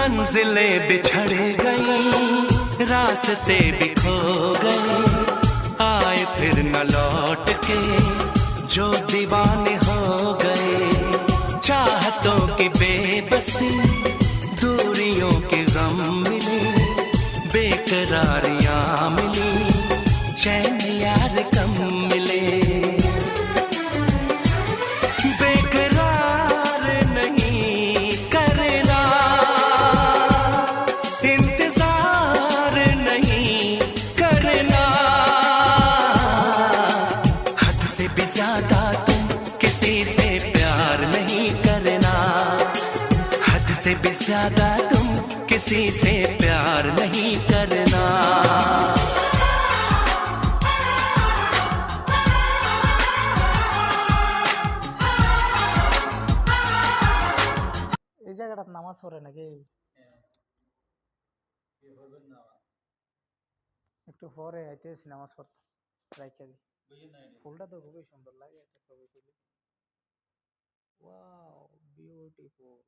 मंजिलें बिछड़ गई, रास्ते भी खो गए, आए फिर न लौट के जो दीवाने हो गए। चाहतों की बेबसी, दूरियों के गम मिले, बेकरारियां मिली, चैन यार कम मिले। बेकरार नहीं करना, इंतजार नहीं करना, हद से भी ज्यादा तुम किसी से प्यार नहीं करना, हद से भी ज्यादा तुम किसी से प्यार नहीं करना। এই জায়গাটাতে নামাজ পড়ে নাকি একটু পরে আইতেছি নামাজ পড়তে রাইখা দি। ফুলটা তো খুবই সুন্দর লাগে, একটা ছবি তুলি। Wow beautiful.